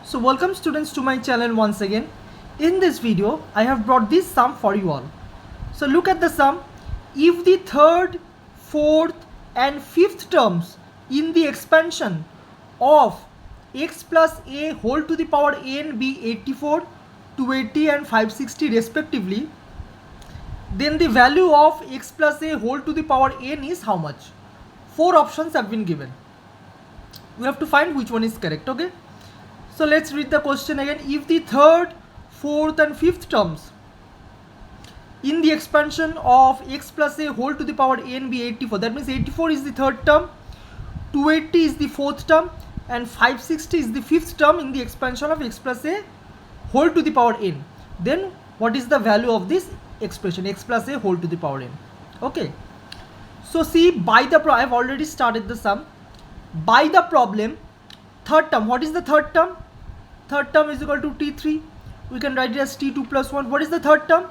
So welcome students to my channel once again. In this video I have brought this sum for you all. So look at the sum. If the third, fourth and fifth terms in the expansion of x plus a whole to the power n be 84, 280 and 560 respectively, then the value of x plus a whole to the power n is how much? Four options have been given. We have to find which one is correct. Okay, so let's read the question again. If the third, fourth and fifth terms in the expansion of x plus a whole to the power n be 84, that means 84 is the third term, 280 is the fourth term and 560 is the fifth term in the expansion of x plus a whole to the power n, then what is the value of this expression x plus a whole to the power n? Okay, so see, by the I have already started the sum. By the problem, third term, what is the third term? Third term is equal to t3. We can write it as t2 plus 1. What is the third term?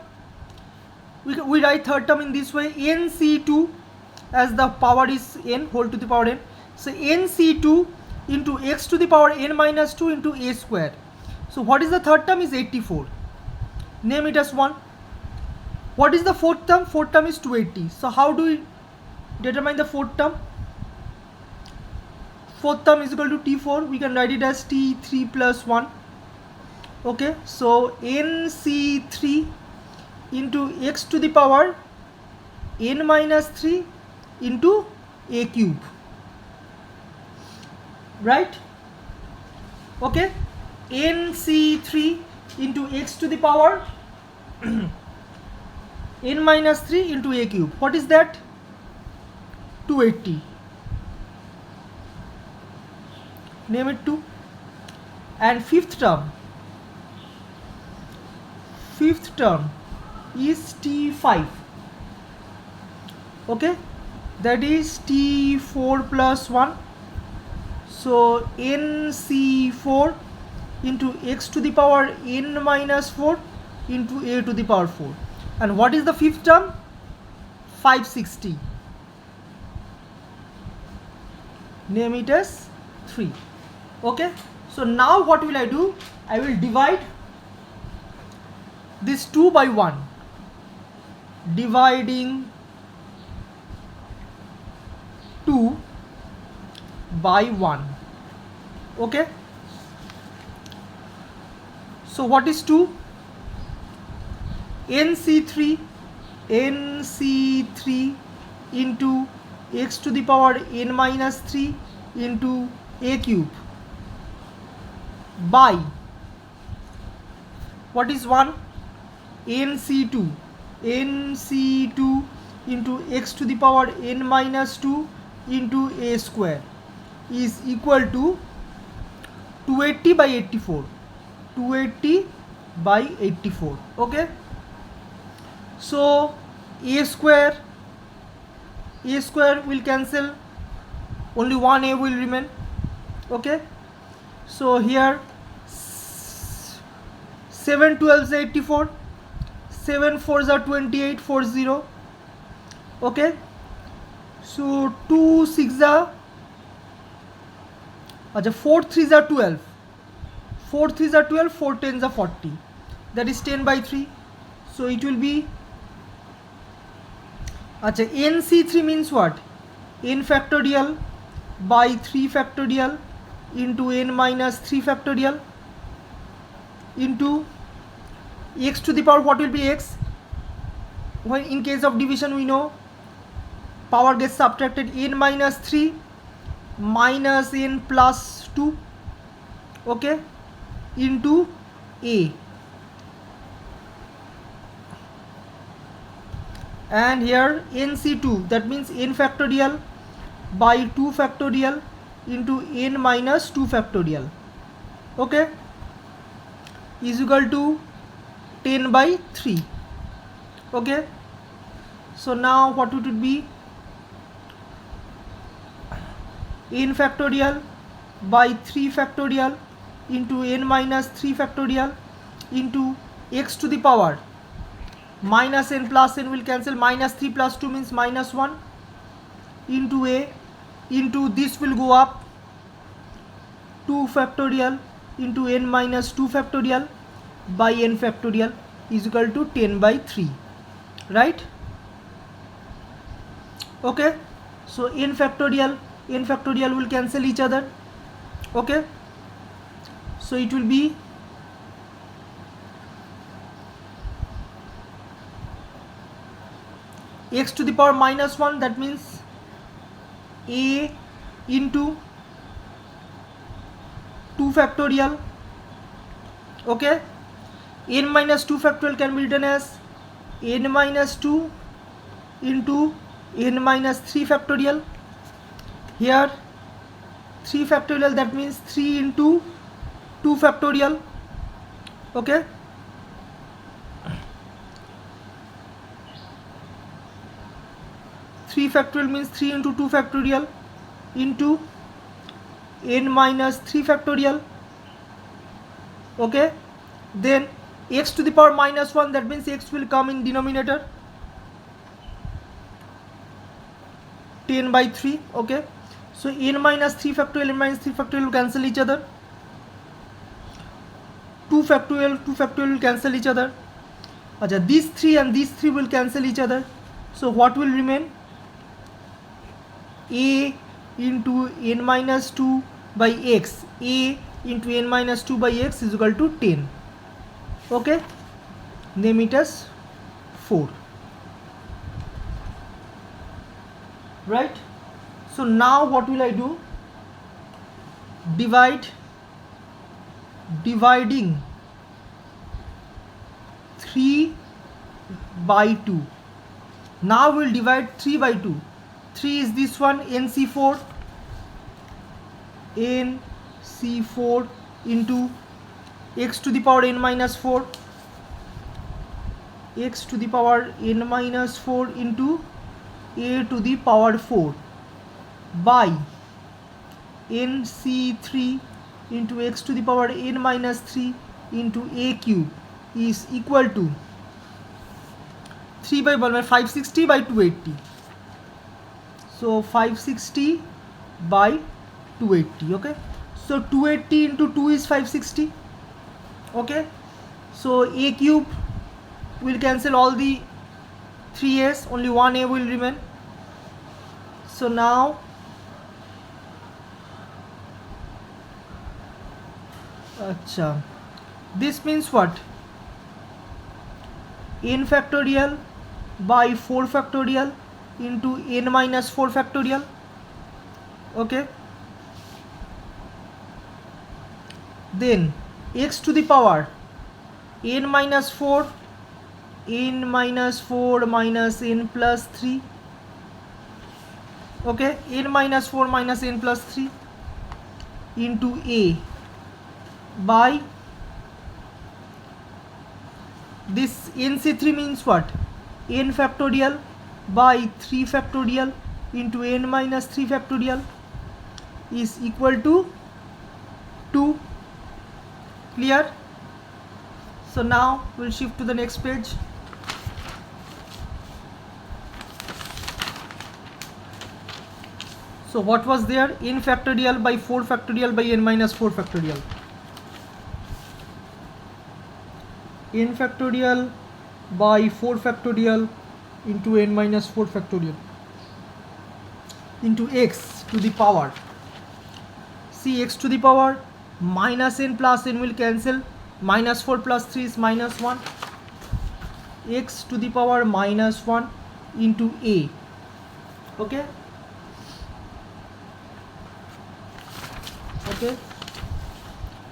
We write third term in this way, nc2, as the power is n whole to the power n. So nc2 into x to the power n minus 2 into a square. So what is the third term? Is 84. Name it as 1. What is the fourth term? Fourth term is 280. So how do we determine the fourth term? Fourth term is equal to t4. We can write it as t3 plus 1. Okay, so nc3 into x to the power n minus 3 into a cube, right? Okay, nc3 into x to the power n minus 3 into a cube. What is that? 280. Name it 2. And fifth term is t5. Okay, that is t4 plus 1. So nc4 into x to the power n minus 4 into a to the power 4. And what is the fifth term? 560. Name it as 3. Okay, so now what will I do? I will divide this 2 by 1, dividing 2 by 1. Okay, so what is 2? nc3 into x to the power n minus 3 into a cube by, what is 1? nc2 into x to the power n minus 2 into a square is equal to 280 by 84. 280 by 84. Okay, so a square will cancel, only one a will remain. Okay, so here 7 12s are 84, 7 4s are 28, 40. Okay, so 2 6 are, 4 3s are 12, 4 3s are 12, 4 10s are 40, that is 10 by 3. So it will be, nc3 means what? N factorial by 3 factorial into n minus 3 factorial into x to the power, what will be x? When in case of division we know power gets subtracted, n minus 3 minus n plus 2. Okay, into a, and here nc2, that means n factorial by 2 factorial into n minus 2 factorial. Okay, is equal to 10 by 3. Okay, so now what would it be? N factorial by 3 factorial into n minus 3 factorial into x to the power minus n plus n will cancel, minus 3 plus 2 means minus 1 into a, into this will go up 2 factorial into n minus 2 factorial by n factorial is equal to 10 by 3, right? Okay, so n factorial will cancel each other. Okay, so it will be x to the power minus 1, that means a into 2 factorial. Okay, n minus 2 factorial can be written as n minus 2 into n minus 3 factorial. Here 3 factorial, that means 3 into 2 factorial. Okay, three factorial means 3 into 2 factorial into n minus 3 factorial. Okay, then x to the power minus 1, that means x will come in denominator, 10 by 3. Okay, so n minus 3 factorial, n minus 3 factorial will cancel each other, 2 factorial will cancel each other. Achha, these 3 and these 3 will cancel each other, so what will remain? A into n minus 2 by x, a into n minus 2 by x is equal to 10. Okay, name it as 4, right? So now what will I do? Dividing 3 by 2. Now we'll divide 3 by 2. 3 is this one, NC4 into x to the power n minus 4, x to the power n minus 4 into a to the power 4 by NC3 into x to the power n minus 3 into a cube is equal to 3 by 1 by 560 by 280. So 560 by 280. Okay, so 280 into 2 is 560. Okay, so a cube will cancel all the 3a's, only one a will remain. So now this means what? N factorial by 4 factorial into n minus 4 factorial. Okay, then x to the power n minus 4 minus n plus 3. Okay, n minus 4 minus n plus 3 into a by this NC3 means what? N factorial by 3 factorial into n minus 3 factorial is equal to 2. Clear? So now we'll shift to the next page. So what was there? N factorial by 4 factorial by n minus 4 factorial. N factorial by 4 factorial into n minus 4 factorial into x to the power. See, x to the power minus n plus n will cancel. Minus 4 plus 3 is minus 1. X to the power minus 1 into a. Okay. Okay.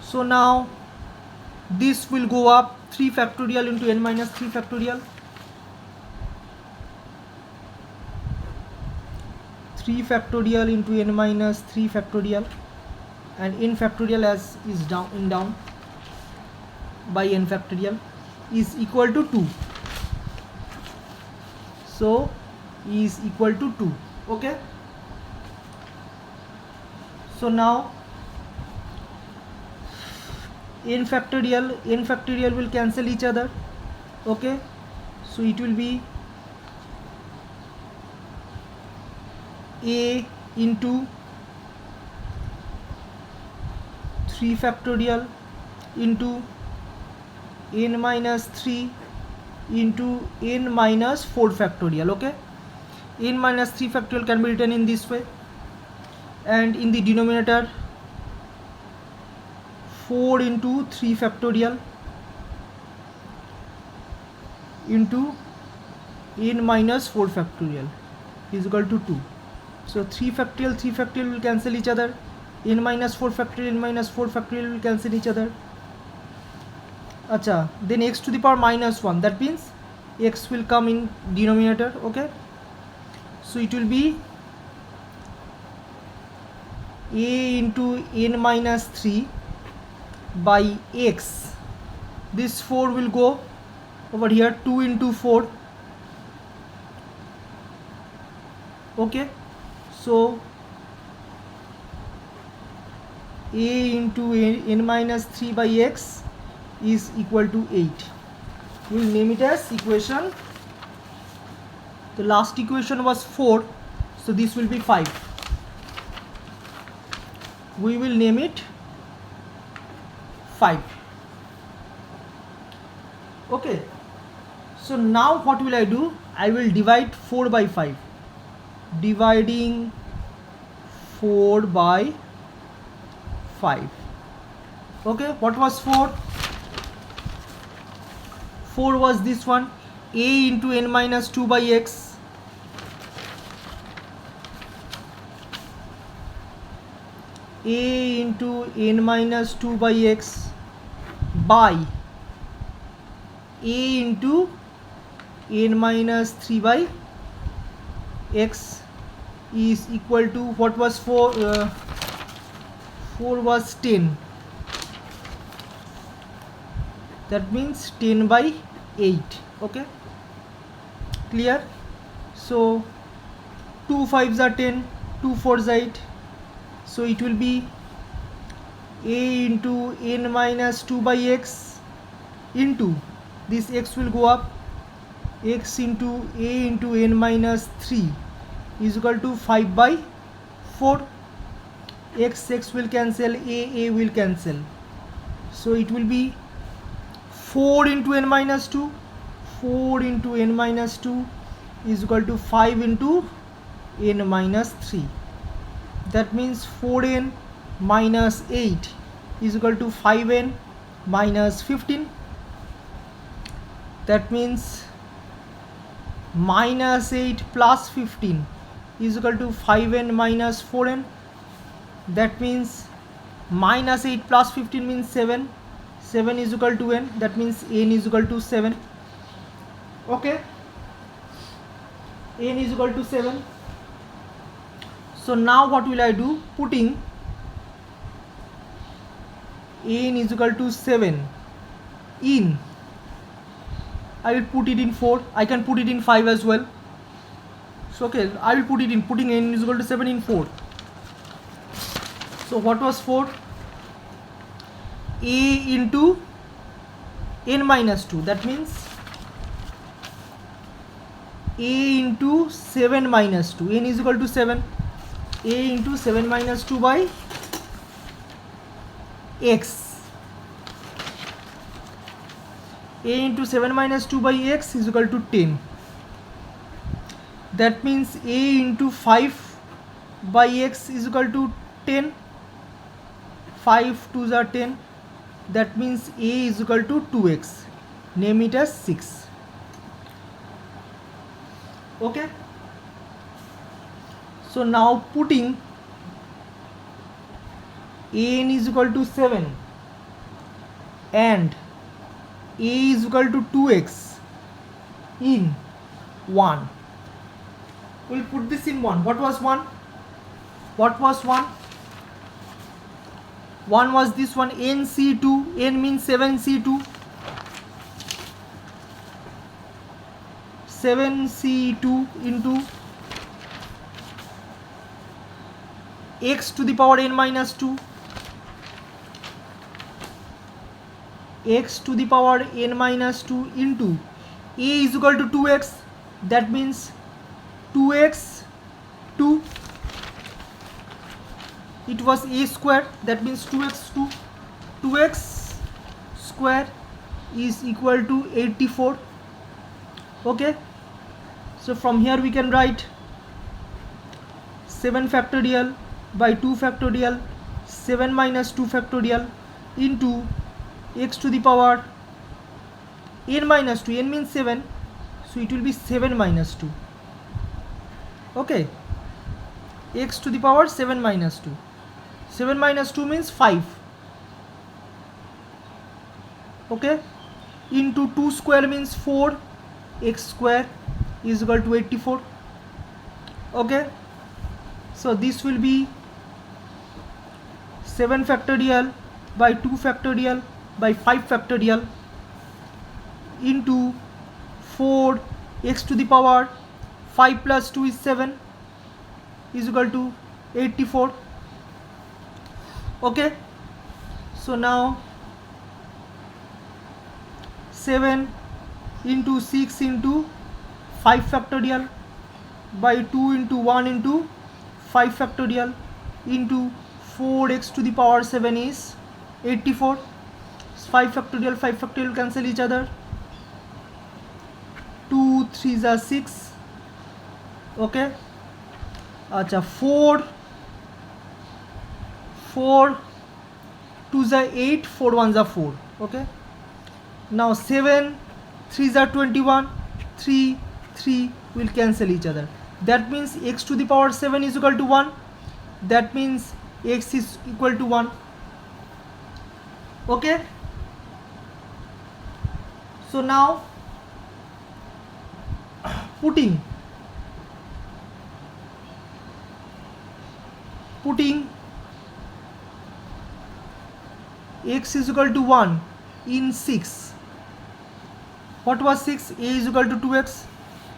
So now this will go up 3 factorial into n minus 3 factorial. 3 factorial into n minus 3 factorial, and n factorial as is down by n factorial is equal to 2. So is equal to 2. Okay. So now n factorial will cancel each other. Okay, so it will be a into 3 factorial into n minus 3 into n minus 4 factorial. Okay, n minus 3 factorial can be written in this way, and in the denominator 4 into 3 factorial into n minus 4 factorial is equal to 2. So 3 factorial will cancel each other, n minus 4 factorial will cancel each other. Acha, then x to the power minus 1, that means x will come in denominator. Okay, so it will be a into n minus 3 by x. This 4 will go over here, 2 into 4. Okay, so a into n minus 3 by x is equal to 8. We'll name it as equation. The last equation was 4, so this will be 5. We will name it 5. Okay, so now what will I do? I will divide 4 by 5. Dividing 4 by 5. Okay, what was 4? 4 was this one, a into n minus 2 by x. A into n minus 2 by x by a into n minus 3 by x is equal to, what was 4? 4 was 10. That means 10 by 8. Okay, clear? So 2 5s are 10, 2 4s are 8. So it will be a into n minus 2 by x into, this x will go up, x into a into n minus 3 is equal to 5 by 4. X will cancel, a will cancel. So it will be 4 into n minus 2. 4 into n minus 2 is equal to 5 into n minus 3. That means 4n minus 8 is equal to 5n minus 15. That means minus 8 plus 15 is equal to 5n minus 4n. That means minus 8 plus 15 means 7. 7 is equal to n. That means n is equal to 7. Okay, n is equal to 7. So now what will I do? Putting n is equal to 7 in, I will put it in 4. I can put it in 5 as well. So okay, I will put it in, putting n is equal to 7 in 4. So what was 4? A into n minus 2. That means a into 7 minus 2. N is equal to 7. A into 7 minus 2 by x. A into 7 minus 2 by x is equal to 10. That means a into 5 by x is equal to 10. 5 2s are 10. That means a is equal to 2x. Name it as 6. Okay, so now putting n is equal to 7 and a is equal to 2x in 1. We'll put this in 1. What was 1? What was 1? 1 was this one, nc2. N means 7c2. 7c2 into x to the power n minus 2. X to the power n minus 2 into a is equal to 2x. That means 2x 2. It was a square. That means 2x 2. 2x square is equal to 84. Okay, so from here we can write 7 factorial by 2 factorial 7 minus 2 factorial into x to the power n minus 2, n means 7, so it will be 7 minus 2. Okay, x to the power 7 minus 2. 7 minus 2 means 5. Okay, into 2 square means 4, x square is equal to 84. Okay, so this will be 7 factorial by 2 factorial by 5 factorial into 4 x to the power 5 plus 2 is 7 is equal to 84. Okay, so now 7 into 6 into 5 factorial by 2 into 1 into 5 factorial into 4x to the power 7 is 84. 5 factorial cancel each other. 2 3s are 6. Okay, acha 4 2s are 8, 4 1s are 4. Okay, now 7 3s are 21, 3 will cancel each other. That means x to the power 7 is equal to 1. That means x is equal to 1. Okay, so now putting x is equal to 1 in 6. What was 6? A is equal to 2x.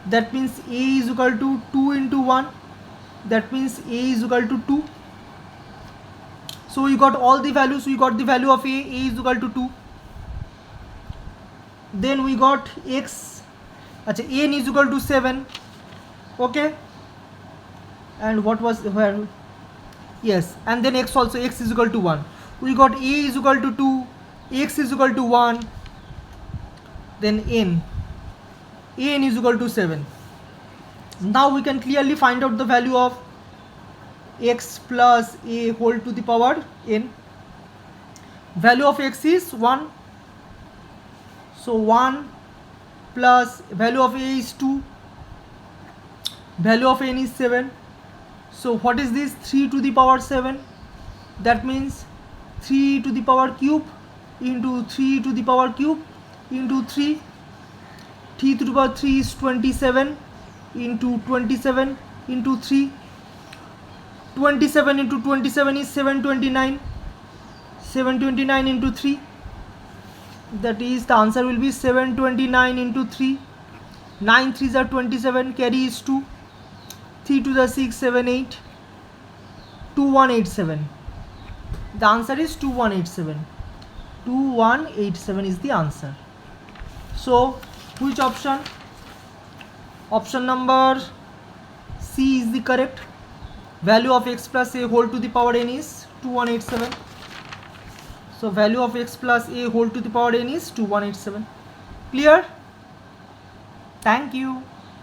That means a is equal to 2 into 1. That means a is equal to 2. So we got all the values. We got the value of a is equal to 2. Then we got x. Achha, n is equal to 7. Okay, and what was where? Yes, and then x also, x is equal to 1. We got a is equal to 2, x is equal to 1, then n is equal to 7. Now we can clearly find out the value of x plus a whole to the power n. Value of x is 1, so 1 plus value of a is 2, value of n is 7. So what is this? 3 to the power 7. That means 3 to the power cube into 3 to the power cube into 3. 3 to the power 3 is 27 into 27 into 3. 27 into 27 is 729. 729 into 3. That is, the answer will be 729 into 3. 9 3s are 27. Carry is 2. 3 to the 6 7 8. 2187. The answer is 2187. 2187 is the answer. So which option? Option number C is the correct. Value of x plus a whole to the power n is 2187. So value of x plus a whole to the power n is 2187. Clear? Thank you.